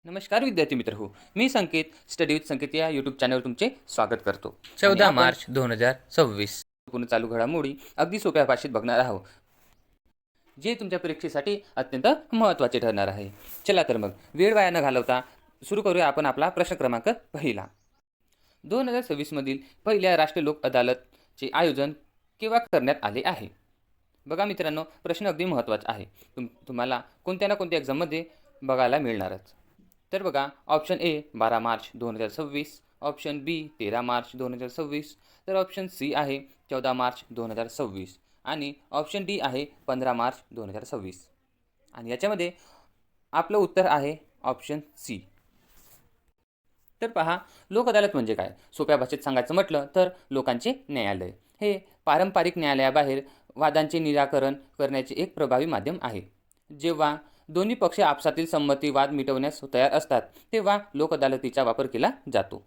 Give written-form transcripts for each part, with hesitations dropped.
नमस्कार विद्यार्थी मित्र हो, मी संकेत स्टडी विथ संकेत या यूट्यूब चॅनलवर तुमचे स्वागत करतो. 14 मार्च 2026. पूर्ण चालू घडामोडी अगदी सोप्या भाषेत बघणार आहोत, जे तुमच्या परीक्षेसाठी अत्यंत महत्त्वाचे ठरणार आहे. चला तर मग वेळ वाया न घालवता सुरू करूया आपण आपला प्रश्न क्रमांक पहिला. 2026 मधील पहिल्या राष्ट्रीय लोक अदालतचे आयोजन केव्हा करण्यात आले आहे? बघा मित्रांनो, प्रश्न अगदी महत्त्वाचा आहे. तुम्हाला कोणत्या ना कोणत्या एक्झाममध्ये बघायला मिळणारच. तर बघा, ऑप्शन ए 12 मार्च 2026, ऑप्शन बी 13 मार्च 2026, तर ऑप्शन सी आहे 14 मार्च 2026 आणि ऑप्शन डी आहे 15 मार्च 2026. आणि याच्यामध्ये आपलं उत्तर आहे ऑप्शन सी. तर पहा, लोक अदालत म्हणजे काय? सोप्या भाषेत सांगायचं म्हटलं तर लोकांचे न्यायालय हे पारंपरिक न्यायालयाबाहेर वादांचे निराकरण करण्याचे एक प्रभावी माध्यम आहे. जेव्हा दोन्ही पक्ष आपसातील संमती वाद मिटवण्यास तयार असतात तेव्हा लोक अदालतीचा वापर केला जातो.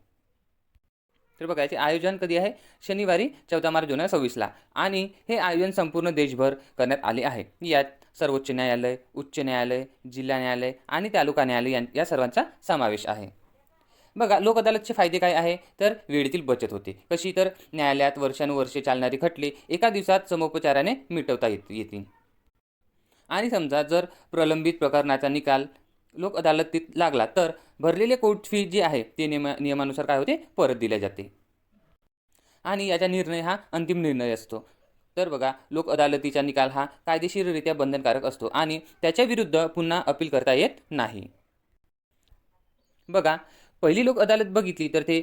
तर बघा, याचे आयोजन कधी आहे? शनिवारी 14 मार्च 2026ला. आणि हे आयोजन संपूर्ण देशभर करण्यात आले आहे. यात सर्वोच्च न्यायालय, उच्च न्यायालय, जिल्हा न्यायालय आणि तालुका न्यायालय या सर्वांचा समावेश आहे. बघा, लोक अदालतचे फायदे काय आहे? तर वेळेतील बचत होते. कशी? तर न्यायालयात वर्षानुवर्षे चालणारी खटले एका दिवसात समोपचाराने मिटवता येतील. आणि समजा जर प्रलंबित प्रकरणाचा निकाल लोक अदालतीत लागला तर भरलेले कोर्ट फी जी आहे ते नियमानुसार काय होते? परत दिल्या जाते. आणि याचा निर्णय हा अंतिम निर्णय असतो. तर बघा, लोक अदालतीचा निकाल हा कायदेशीररित्या बंधनकारक असतो आणि त्याच्या विरुद्ध पुन्हा अपील करता येत नाही. बघा, पहिली लोक अदालत बघितली तर ते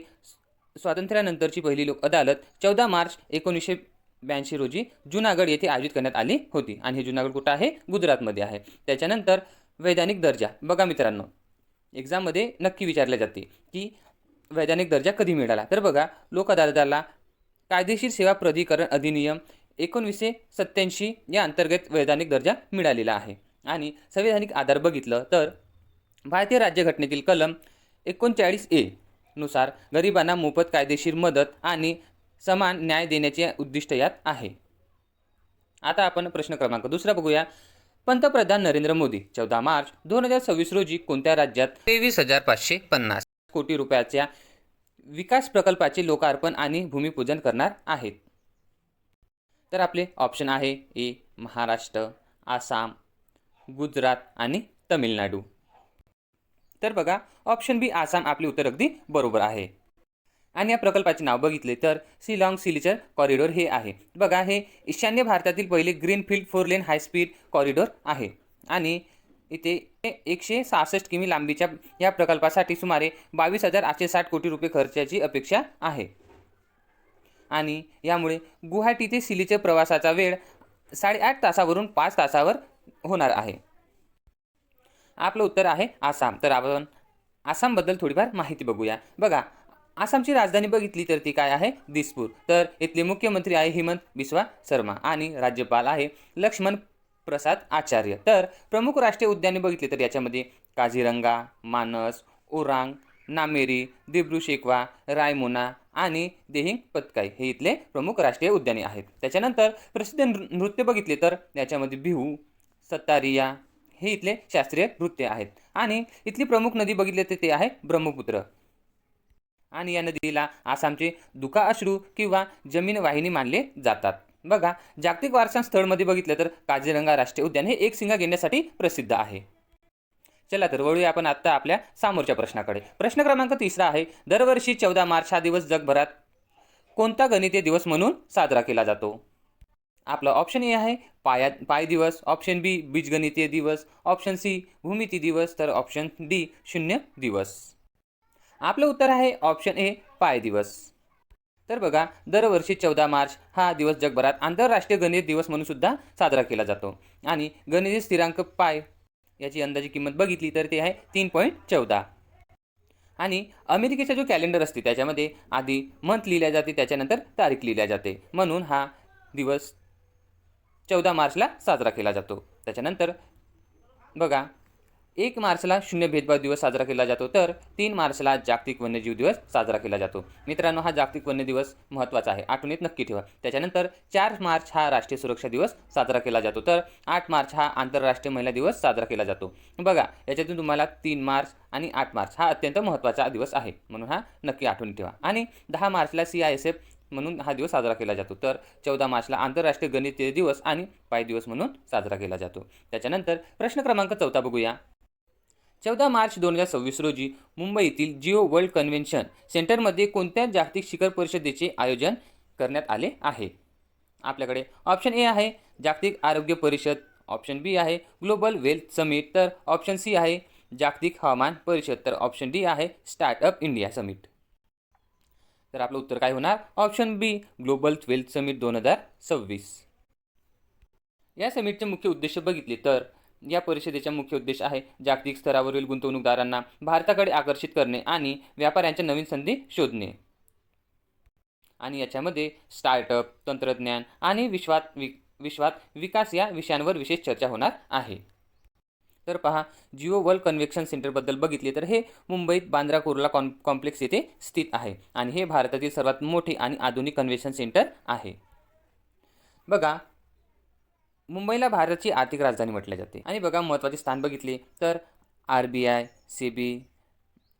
स्वातंत्र्यानंतरची पहिली लोक अदालत 14 मार्च 1982 रोजी जुनागड येथे आयोजित करण्यात आली होती. आणि हे जुनागड कुठं आहे? गुजरातमध्ये आहे. त्याच्यानंतर वैधानिक दर्जा. बघा मित्रांनो, एक्झाममध्ये नक्की विचारले जाते की वैधानिक दर्जा कधी मिळाला? तर बघा, लोक अदालताला कायदेशीर सेवा प्राधिकरण अधिनियम 1987 या अंतर्गत वैधानिक दर्जा मिळालेला आहे. आणि संवैधानिक आधार बघितलं तर भारतीय राज्यघटनेतील कलम 39A नुसार गरिबांना मोफत कायदेशीर मदत आणि समान न्याय देण्याचे उद्दिष्ट यात आहे. आता आपण प्रश्न क्रमांक दुसरा बघूया. पंतप्रधान नरेंद्र मोदी 14 मार्च 2026 रोजी कोणत्या राज्यात 23,550 कोटी रुपयाच्या विकास प्रकल्पाचे लोकार्पण आणि भूमिपूजन करणार आहेत? तर आपले ऑप्शन आहे ए महाराष्ट्र, आसाम, गुजरात आणि तमिळनाडू. तर बघा, ऑप्शन बी आसाम आपले उत्तर अगदी बरोबर आहे. आणि या प्रकल्पाचे नाव बघितले तर शिलाँग सिलिचर कॉरिडॉर हे आहे. बघा, हे ईशान्य भारतातील पहिले ग्रीनफील्ड 4 लेन हायस्पीड कॉरिडॉर आहे. आणि इथे 166 किमी लांबीच्या या प्रकल्पासाठी सुमारे 22,860 कोटी रुपये खर्चाची अपेक्षा आहे. आणि यामुळे गुवाहाटी ते सिलीच्या प्रवासाचा वेळ 8.5 तासावरून 5 तासावर होणार आहे. आपलं उत्तर आहे आसाम. तर आपण आसामबद्दल थोडीफार माहिती बघूया. बघा, आसामची राजधानी बघितली तर ती काय आहे? दिसपूर. तर इथले मुख्यमंत्री आहे हिमंत बिस्वा शर्मा आणि राज्यपाल आहे लक्ष्मण प्रसाद आचार्य. तर प्रमुख राष्ट्रीय उद्याने बघितली तर याच्यामध्ये काझीरंगा, मानस, ओरांग, नामेरी, दिब्रू शेकवा, रायमोना आणि देहिंग पतकाई हे इथले प्रमुख राष्ट्रीय उद्याने आहेत. त्याच्यानंतर प्रसिद्ध नृत्य बघितले तर याच्यामध्ये बिहू, सत्तारिया हे इथले शास्त्रीय नृत्य आहेत. आणि इथली प्रमुख नदी बघितली तर ते आहे ब्रह्मपुत्र. आणि या नदीला आसामचे दुखा अश्रू किंवा जमीन वाहिनी मानले जातात. बघा, जागतिक वारसा स्थळमध्ये बघितलं तर काझीरंगा राष्ट्रीय उद्यान हे एक शिंगा गेंड्यासाठी प्रसिद्ध आहे. चला तर वळूया आपण आता आपल्या समोरच्या प्रश्नाकडे. प्रश्न क्रमांक तिसरा आहे. दरवर्षी 14 मार्च हा दिवस जगभरात कोणता गणितीय दिवस म्हणून साजरा केला जातो? आपलं ऑप्शन ए आहे पाय दिवस, ऑप्शन बी बीजगणितीय दिवस, ऑप्शन सी भूमिती दिवस, तर ऑप्शन डी शून्य दिवस. आपलं उत्तर आहे ऑप्शन ए पाय दिवस. तर बघा, दरवर्षी 14 मार्च हा दिवस जगभरात आंतरराष्ट्रीय गणित दिवस म्हणून सुद्धा साजरा केला जातो. आणि गणितीय स्थिरांक पाय याची अंदाजी किंमत बघितली तर ते आहे 3.14. आणि अमेरिकेचा जो कॅलेंडर असते त्याच्यामध्ये आधी मंथ लिहिल्या जाते, त्याच्यानंतर तारीख लिहिल्या जाते, म्हणून हा दिवस 14 मार्चला साजरा केला जातो. त्याच्यानंतर बघा, 1 मार्चला शून्य भेदभाव दिवस साजरा केला जातो, तर 3 मार्चला जागतिक वन्यजीव दिवस साजरा केला जातो. मित्रांनो, हा जागतिक वन्य दिवस महत्त्वाचा आहे, आठवणीत नक्की ठेवा. त्याच्यानंतर 4 मार्च हा राष्ट्रीय सुरक्षा दिवस साजरा केला जातो, तर 8 मार्च हा आंतरराष्ट्रीय महिला दिवस साजरा केला जातो. बघा, याच्यातून तुम्हाला 3 मार्च आणि 8 मार्च हा अत्यंत महत्त्वाचा दिवस आहे, म्हणून हा नक्की आठवणीत ठेवा. आणि 10 मार्चला CISF म्हणून हा दिवस साजरा केला जातो, तर 14 मार्चला आंतरराष्ट्रीय गणितीय दिवस आणि पाय दिवस म्हणून साजरा केला जातो. त्याच्यानंतर प्रश्न क्रमांक 14 बघूया. 14 मार्च 2026 रोजी मुंबईतील जिओ वर्ल्ड कन्व्हेन्शन सेंटरमध्ये कोणत्या जागतिक शिखर परिषदेचे आयोजन करण्यात आले आहे? आपल्याकडे ऑप्शन ए आहे जागतिक आरोग्य परिषद, ऑप्शन बी आहे ग्लोबल वेल्थ समिट, तर ऑप्शन सी आहे जागतिक हवामान परिषद, तर ऑप्शन डी आहे स्टार्टअप इंडिया समिट. तर आपलं उत्तर काय होणार? ऑप्शन बी ग्लोबल वेल्थ समिट 2026. या समिटचे मुख्य उद्देश बघितले तर या परिषदेचा मुख्य उद्देश आहे जागतिक स्तरावरील गुंतवणूकदारांना भारताकडे आकर्षित करणे आणि व्यापाऱ्यांच्या नवीन संधी शोधणे. आणि याच्यामध्ये स्टार्टअप, तंत्रज्ञान आणि विश्वात विकास या विषयांवर विशेष चर्चा होणार आहे. तर पहा, जिओ वर्ल्ड कन्व्हेन्शन सेंटरबद्दल बघितले तर हे मुंबईत बांद्रा कुर्ला कॉम्प्लेक्स येथे स्थित आहे आणि हे भारतातील सर्वात मोठे आणि आधुनिक कन्व्हेन्शन सेंटर आहे. बघा, मुंबईला भारताची आर्थिक राजधानी म्हटले जाते. आणि बघा, महत्त्वाचे स्थान बघितले तर RBI, SEBI,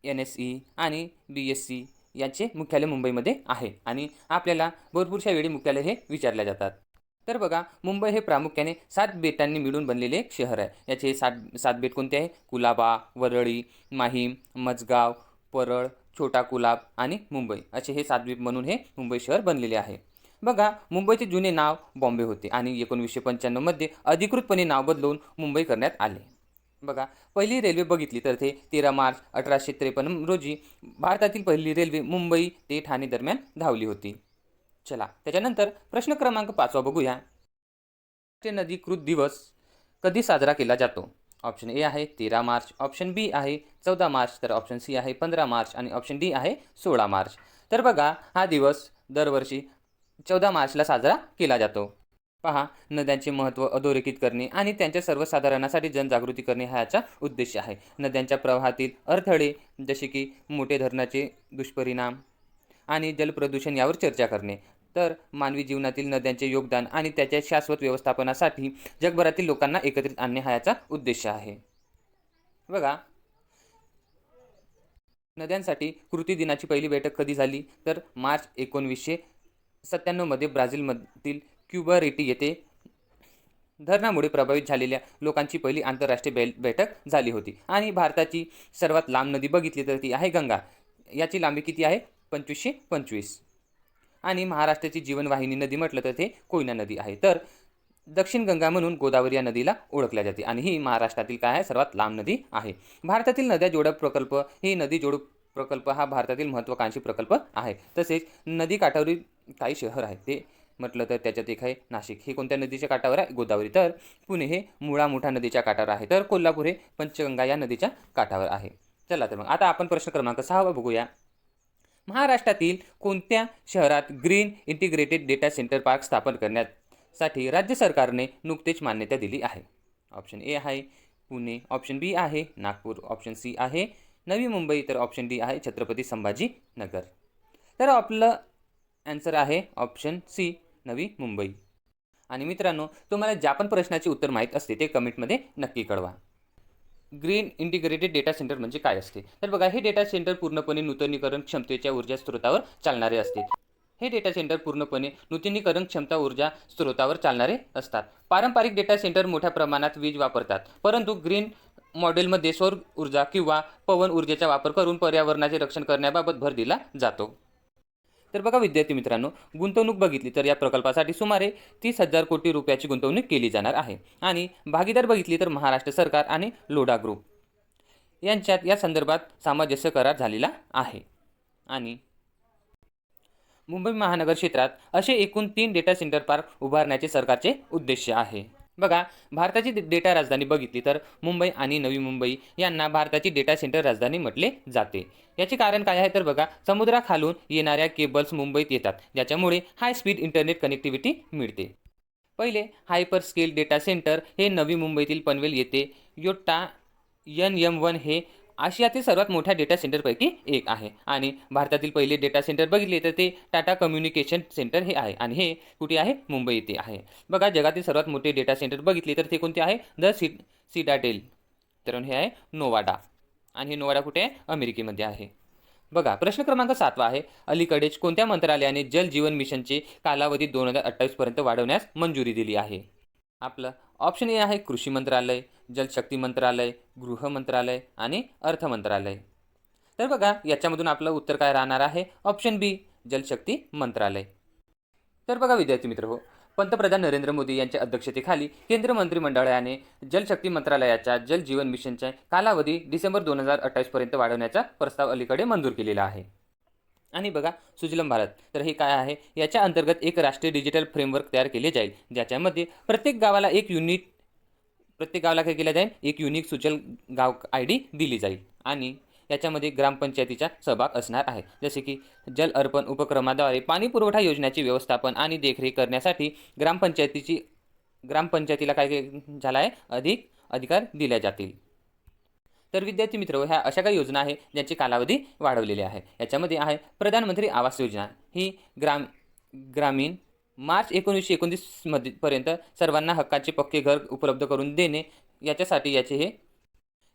NSE आणि BSE यांचे मुख्यालय मुंबईमध्ये आहे आणि आपल्याला भरपूरशा वेळी मुख्यालय हे विचारल्या जातात. तर बघा, मुंबई हे प्रामुख्याने 7 बेटांनी मिळून बनलेले एक शहर आहे. याचे 7 बेट कोणते आहे? कुलाबा, वरळी, माहीम, मजगाव, परळ, छोटा कुलाब आणि मुंबई असे हे 7 द्वीप म्हणून हे मुंबई शहर बनलेले आहे. बघा, मुंबईचे जुने नाव बॉम्बे होते आणि 1995 मध्ये अधिकृतपणे नाव बदलून मुंबई करण्यात आले. बघा, पहिली रेल्वे बघितली तर ते 13 मार्च 1853 रोजी भारतातील पहिली रेल्वे मुंबई ते ठाणे दरम्यान धावली होती. चला, त्याच्यानंतर प्रश्न क्रमांक 5 बघूया. राष्ट्रीय नदीकृत दिवस कधी साजरा केला जातो? ऑप्शन ए आहे 13 मार्च, ऑप्शन बी आहे 14 मार्च, तर ऑप्शन सी आहे 15 मार्च आणि ऑप्शन डी आहे 16 मार्च. तर बघा, हा दिवस दरवर्षी 14 मार्चला साजरा केला जातो. पहा, नद्यांचे महत्त्व अधोरेखित करणे आणि त्यांच्या सर्वसाधारणासाठी जनजागृती करणे हा याचा उद्देश आहे. नद्यांच्या प्रवाहातील अडथळे जसे की मोठे धरणाचे दुष्परिणाम आणि जलप्रदूषण यावर चर्चा करणे, तर मानवी जीवनातील नद्यांचे योगदान आणि त्याच्या शाश्वत व्यवस्थापनासाठी जगभरातील लोकांना एकत्रित आणणे हा याचा उद्देश आहे. बघा, नद्यांसाठी कृती दिनाची पहिली बैठक कधी झाली? तर मार्च 1997 मध्ये ब्राझीलमधील क्युबारेटी येथे धरणामुळे प्रभावित झालेल्या लोकांची पहिली आंतरराष्ट्रीय बैठक झाली होती. आणि भारताची सर्वात लांब नदी बघितली तर ती आहे गंगा. याची लांबी किती आहे? 2525. आणि महाराष्ट्राची जीवनवाहिनी नदी म्हटलं तर ते कोयना नदी आहे. तर दक्षिण गंगा म्हणून गोदावरी या नदीला ओळखल्या जाते आणि ही महाराष्ट्रातील काय आहे? सर्वात लांब नदी आहे. भारतातील नद्या जोडप प्रकल्प ही नदी जोडप प्रकल्प हा भारतातील महत्त्वाकांक्षी प्रकल्प आहे. तसेच नदी काठावरील काही शहर आहेत ते म्हटलं तर त्याच्यात एक आहे नाशिक, हे कोणत्या नदीच्या काठावर आहे? गोदावरी. तर पुणे हे मुळा मुठा नदीच्या काठावर आहे. तर कोल्हापूर हे पंचगंगा या नदीच्या काठावर आहे. चला, तर मग आता आपण प्रश्न क्रमांक 6 बघूया. महाराष्ट्रातील कोणत्या शहरात green integrated data centre park स्थापन करण्यासाठी राज्य सरकारने नुकतेच मान्यता दिली आहे? ऑप्शन ए आहे पुणे, ऑप्शन बी आहे नागपूर, ऑप्शन सी आहे नवी मुंबई, तर ऑप्शन डी आहे छत्रपती संभाजीनगर. तर आपलं आन्सर आहे ऑप्शन सी नवी मुंबई. आणि मित्रांनो, तुम्हाला ज्या पण प्रश्नाचे उत्तर माहीत असते ते कमेंटमध्ये नक्की कळवा. ग्रीन इंटिग्रेटेड डेटा सेंटर म्हणजे काय असते? तर बघा, हे डेटा सेंटर पूर्णपणे नूतनीकरण क्षमतेच्या ऊर्जा स्रोतावर चालणारे असते. हे डेटा सेंटर पूर्णपणे नूतनीकरण क्षमता ऊर्जा स्रोतावर चालणारे असतात. पारंपरिक डेटा सेंटर मोठ्या प्रमाणात वीज वापरतात, परंतु ग्रीन मॉडेलमध्ये सौर ऊर्जा किंवा पवन ऊर्जेचा वापर करून पर्यावरणाचे रक्षण करण्याबाबत भर दिला जातो. तर बघा विद्यार्थी मित्रांनो, गुंतवणूक बघितली तर या प्रकल्पासाठी सुमारे 30,000 कोटी रुपयाची गुंतवणूक केली जाणार आहे. आणि भागीदार बघितली तर महाराष्ट्र सरकार आणि लोढा ग्रुप यांच्यात या संदर्भात सामंजस्य करार झालेला आहे. आणि मुंबई महानगर क्षेत्रात असे एकूण 3 डेटा सेंटर पार्क उभारण्याचे सरकारचे उद्देश आहे. बघा, भारताची डेटा राजधानी बघितली तर मुंबई आणि नवी मुंबई यांना भारताची डेटा सेंटर राजधानी म्हटले जाते. याचे कारण काय आहे? तर बघा, समुद्राखालून येणाऱ्या केबल्स मुंबईत येतात, ज्याच्यामुळे हाय स्पीड इंटरनेट कनेक्टिव्हिटी मिळते. पहिले हायपर स्केल डेटा सेंटर हे नवी मुंबईतील पनवेल येथे योटा NM1 हे आशियातील सर्वात मोठ्या डेटा सेंटरपैकी एक आहे आणि भारतातील पहिले डेटा सेंटर बघितले तर ते टाटा कम्युनिकेशन सेंटर हे आहे आणि हे कुठे आहे? मुंबई येथे आहे. बघा, जगातील सर्वात मोठे डेटा सेंटर बघितले तर ते कोणते आहे? सिटाडेल. तर हे आहे नोवाडा आणि हे नोवाडा कुठे आहे? अमेरिकेमध्ये आहे. बघा, प्रश्न क्रमांक 7 आहे. अलीकडेच कोणत्या मंत्रालयाने जल जीवन मिशनचे कालावधी 2028 पर्यंत वाढवण्यास मंजुरी दिली आहे? आपलं ऑप्शन ए आहे कृषी मंत्रालय, जलशक्ती मंत्रालय, गृह मंत्रालय आणि अर्थ मंत्रालय. तर बघा, याच्यामधून आपलं उत्तर काय राहणार आहे? ऑप्शन बी, जलशक्ती मंत्रालय. तर बघा विद्यार्थी मित्र हो, पंतप्रधान नरेंद्र मोदी यांच्या अध्यक्षतेखाली केंद्र मंत्रिमंडळाने जलशक्ती मंत्रालयाच्या जल जीवन मिशनचा कालावधी डिसेंबर 2028 पर्यंत वाढवण्याचा प्रस्ताव अलीकडे मंजूर केलेला आहे. आणि बघा, सुजलम भारत, तर हे काय आहे? याच्या अंतर्गत एक राष्ट्रीय डिजिटल फ्रेमवर्क तयार केले जाईल, ज्याच्यामध्ये प्रत्येक गावाला काय केलं जाईल? एक युनिक सुजल गाव ID दिली जाईल आणि याच्यामध्ये ग्रामपंचायतीचा सहभाग असणार आहे. जसे की जल अर्पण उपक्रमाद्वारे पाणी पुरवठा योजनेचे व्यवस्थापन आणि देखरेख करण्यासाठी ग्रामपंचायतीला झाला आहे? अधिक अधिकार दिले जातील. तर विद्यार्थी मित्र, ह्या अशा काही योजना आहे ज्यांचे कालावधी वाढवलेले आहे. याच्यामध्ये आहे प्रधानमंत्री आवास योजना. ही ग्रामीण मार्च 1929 पर्यंत सर्वांना हक्काचे पक्के घर उपलब्ध करून देणे, याच्यासाठी याचे हे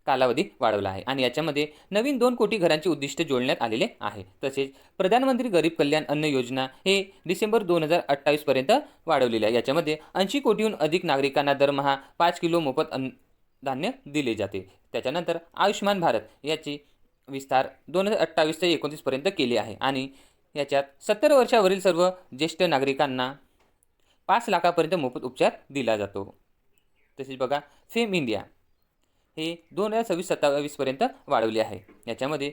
कालावधी वाढवला आहे आणि याच्यामध्ये नवीन 2 कोटी घरांचे उद्दिष्ट जोडण्यात आलेले आहे. तसेच प्रधानमंत्री गरीब कल्याण अन्न योजना हे डिसेंबर 2028 पर्यंत वाढवलेले आहे. याच्यामध्ये 80 कोटीहून अधिक नागरिकांना दरमहा 5 किलो मोफत धान्य दिले जाते. त्याच्यानंतर आयुष्यमान भारत याची विस्तार 2028 ते 29 पर्यंत केले आहे आणि याच्यात 70 वर्षावरील सर्व ज्येष्ठ नागरिकांना 5 लाखापर्यंत मोफत उपचार दिला जातो. तसेच बघा, फेम इंडिया हे 2026-27 पर्यंत वाढवले आहे. याच्यामध्ये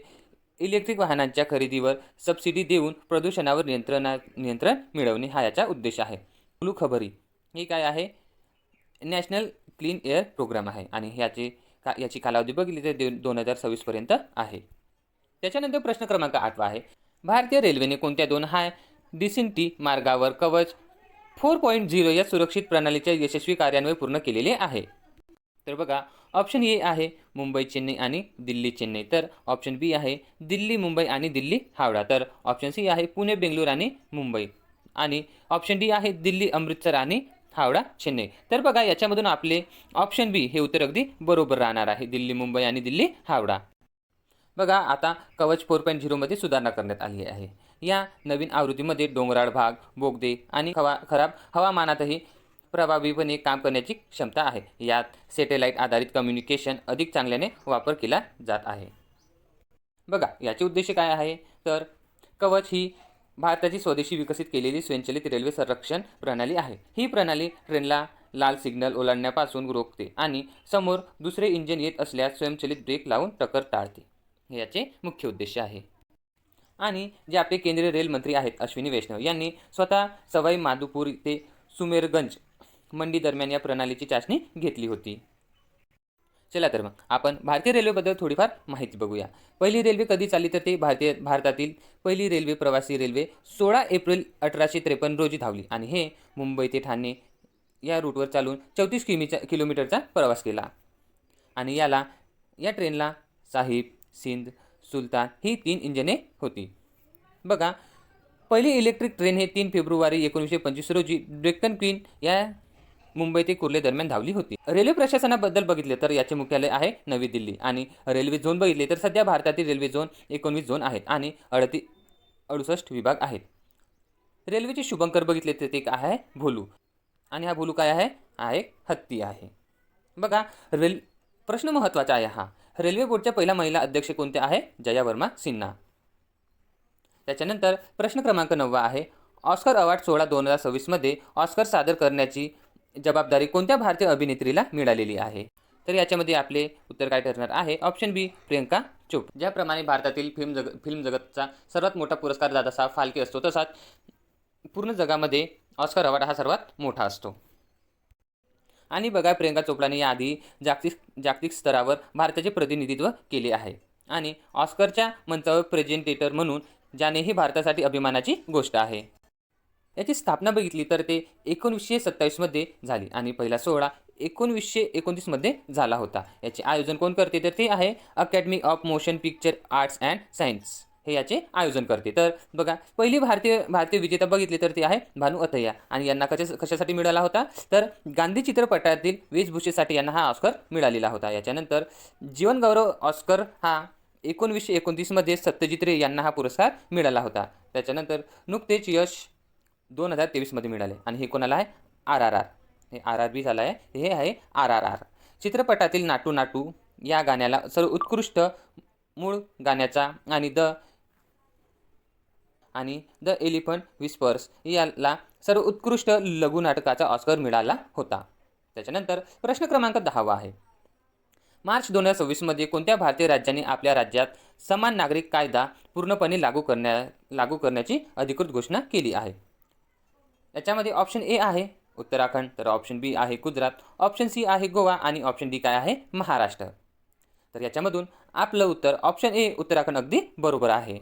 इलेक्ट्रिक वाहनांच्या खरेदीवर सबसिडी देऊन प्रदूषणावर नियंत्रण मिळवणे हा याचा उद्देश आहे. ब्लू खबरी हे काय आहे? नॅशनल क्लीन एअर प्रोग्राम आहे आणि याची कालावधी बघितली तर 2026 पर्यंत आहे. त्याच्यानंतर प्रश्न क्रमांक 8 आहे. भारतीय रेल्वेने कोणत्या 2 हाय डिसेंटी मार्गावर कवच 4.0 या सुरक्षित प्रणालीचे यशस्वी कार्यान्वयन पूर्ण केलेले आहे? तर बघा, ऑप्शन ए आहे मुंबई चेन्नई आणि दिल्ली चेन्नई. तर ऑप्शन बी आहे दिल्ली मुंबई आणि दिल्ली हावडा. तर ऑप्शन सी आहे पुणे बेंगळूर आणि मुंबई आणि ऑप्शन डी आहे दिल्ली अमृतसर आणि हावडा चेन्नई. तर बघा, याच्यामधून आपले ऑप्शन बी हे उत्तर अगदी बरोबर राहणार आहे, दिल्ली मुंबई आणि दिल्ली हावडा. बघा, आता कवच 4.0 मध्ये सुधारणा करण्यात आली आहे. या नवीन आवृत्तीमध्ये डोंगराळ भाग, बोगदे आणि खराब हवामानातही प्रभावीपणे काम करण्याची क्षमता आहे. यात सॅटेलाईट आधारित कम्युनिकेशन अधिक चांगल्याने वापर केला जात आहे. बघा, याचे उद्देश काय आहे? तर कवच ही भारताची स्वदेशी विकसित केलेली स्वयंचलित रेल्वे संरक्षण प्रणाली आहे. ही प्रणाली ट्रेनला लाल सिग्नल ओलांडण्यापासून रोखते आणि समोर दुसरे इंजिन येत असल्यास स्वयंचलित ब्रेक लावून टक्कर टाळते. हे याचे मुख्य उद्देश आहे. आणि जे आपले केंद्रीय रेल मंत्री आहेत अश्विनी वैष्णव यांनी स्वतः सवाई माधोपूर ते सुमेरगंज मंडी दरम्यान या प्रणालीची चाचणी घेतली होती. चला तर मग आपण भारतीय रेल्वेबद्दल थोडीफार माहिती बघूया. पहिली रेल्वे कधी चालली तर ते भारतातील पहिली रेल्वे प्रवासी रेल्वे 16 एप्रिल 1853 रोजी धावली आणि हे मुंबई ते ठाणे या रूटवर चालून 34 किलोमीटरचा प्रवास केला. आणि या ट्रेनला साहिब, सिंध, सुलतान ही 3 इंजिने होती. बघा, पहिली इलेक्ट्रिक ट्रेन हे 3 फेब्रुवारी 1925 रोजी डेक्कन क्वीन या मुंबई ते कुर्ले दरम्यान धावली होती. रेल्वे प्रशासनाबद्दल बघितले तर याचे मुख्यालय आहे नवी दिल्ली आणि रेल्वे झोन बघितले तर सध्या भारतातील रेल्वे झोन 19 झोन आहेत आणि 68 विभाग आहेत. रेल्वेचे शुभंकर बघितले तर ते काय आहे? भोलू. आणि हा भोलू काय आहे? हा एक हत्ती आहे. बघा, प्रश्न महत्त्वाचा आहे हा. रेल्वे बोर्डच्या पहिल्या महिला अध्यक्ष कोणत्या आहे? जया वर्मा सिन्हा. त्याच्यानंतर प्रश्न क्रमांक 9 आहे. ऑस्कर अवॉर्ड सोहळा 2026 मध्ये ऑस्कर सादर करण्याची जबाबदारी कोणत्या भारतीय अभिनेत्रीला मिळालेली आहे? तर याच्यामध्ये आपले उत्तर काय ठरणार आहे? ऑप्शन बी, प्रियंका चोप्रा. ज्याप्रमाणे भारतातील फिल्म जगतचा सर्वात मोठा पुरस्कार दादासाहेब फाल्के असतो, तसाच पूर्ण जगामध्ये ऑस्कर अवॉर्ड हा सर्वात मोठा असतो. आणि बघा, प्रियंका चोप्राने याआधी जागतिक स्तरावर भारताचे प्रतिनिधित्व केले आहे आणि ऑस्करच्या मंचावर प्रेझेंटेटर म्हणून ज्याने ही भारतासाठी अभिमानाची गोष्ट आहे. याची स्थापना बघितली तर ते 1927 मध्ये झाली आणि पहिला सोहळा 1929मध्ये झाला होता. याचे आयोजन कोण करते तर ते आहे academy of motion picture arts and science, हे याचे आयोजन करते. तर बघा पहिली भारतीय विजेता बघितली तर ती आहे भानू अथय्या आणि यांना कशासाठी मिळाला होता तर गांधी चित्रपटातील वेशभूषेसाठी यांना हा ऑस्कर मिळालेला होता. याच्यानंतर जीवनगौरव ऑस्कर हा 1929मध्ये सत्यजित रे यांना हा पुरस्कार मिळाला होता. त्याच्यानंतर नुकतेच यश 2023मध्ये मिळाले आणि हे कोणाला आहे RRR, हे RRB झालं आहे, हे आहे RRR. चित्रपटातील नाटू नाटू या गाण्याला सर्वोत्कृष्ट मूळ गाण्याचा आणि द एलिफंट विस्पर्स याला सर्वोत्कृष्ट लघु नाटकाचा ऑस्कर मिळाला होता. त्याच्यानंतर प्रश्न क्रमांक 10 आहे. मार्च 2026मध्ये कोणत्या भारतीय राज्याने आपल्या राज्यात समान नागरिक कायदा पूर्णपणे लागू करण्याची अधिकृत घोषणा केली आहे? याच्यामध्ये ऑप्शन ए आहे उत्तराखंड, तर ऑप्शन बी आहे गुजरात, ऑप्शन सी आहे गोवा आणि ऑप्शन डी काय आहे महाराष्ट्र. तर याच्यामधून आपलं उत्तर ऑप्शन ए उत्तराखंड अगदी बरोबर आहे.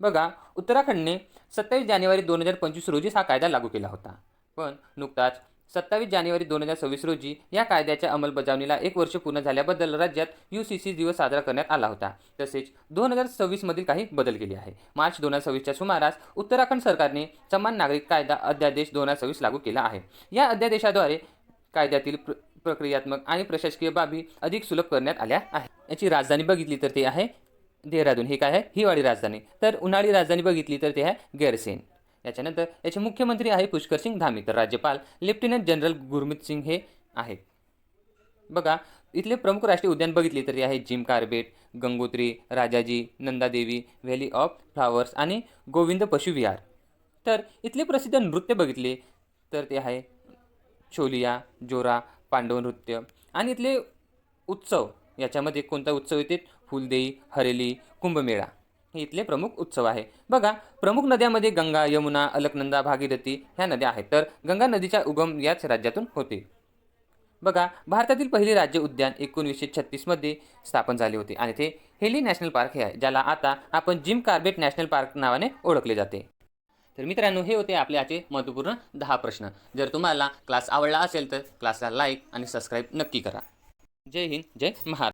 बघा उत्तराखंडने 27 जानेवारी 2025 रोजीच हा कायदा लागू केला होता, पण नुकताच 27 जानेवारी 2026 रोजी या कायद्याच्या अंमलबजावणीला 1 वर्ष पूर्ण झाल्याबद्दल राज्यात UCC दिवस साजरा करण्यात आला होता. तसेच 2026मधील काही बदल केले आहे. मार्च 2026च्या सुमारास उत्तराखंड सरकारने समान नागरिक कायदा अध्यादेश 2026 लागू केला आहे. या अध्यादेशाद्वारे कायद्यातील प्रक्रियात्मक आणि प्रशासकीय बाबी अधिक सुलभ करण्यात आल्या आहेत. याची राजधानी बघितली तर ते आहे देहरादून, हे काय आहे हिवाळी राजधानी. तर उन्हाळी राजधानी बघितली तर ते आहे गैरसेन. याच्यानंतर याचे मुख्यमंत्री आहे पुष्कर सिंग धामी, तर राज्यपाल लेफ्टनंट जनरल गुरमीत सिंग हे आहेत. बघा इथले प्रमुख राष्ट्रीय उद्यान बघितले तर ते आहे Jim Corbett, Gangotri, Rajaji, Nanda Devi, valley of flowers आणि गोविंद पशु विहार. तर इथले प्रसिद्ध नृत्य बघितले तर ते आहे छोलिया, जोरा, पांडव नृत्य. आणि इथले उत्सव, याच्यामध्ये कोणता उत्सव येते फुलदेई, हरेली, कुंभमेळा, हे इथले प्रमुख उत्सव आहे. बघा प्रमुख नद्यामध्ये गंगा, यमुना, अलकनंदा, भागीरथी ह्या नद्या आहेत. तर गंगा नदीचा उगम याच राज्यातून होते. बघा भारतातील पहिले राज्य उद्यान 1936मध्ये स्थापन झाले होते आणि ते हेली नॅशनल पार्क हे आहे, ज्याला आता आपण जिम कार्बेट नॅशनल पार्क नावाने ओळखले जाते. तर मित्रांनो हे होते आपले आजचे महत्त्वपूर्ण 10 प्रश्न. जर तुम्हाला क्लास आवडला असेल तर क्लासला लाईक आणि सबस्क्राईब नक्की करा. जय हिंद, जय महाराष्ट्र.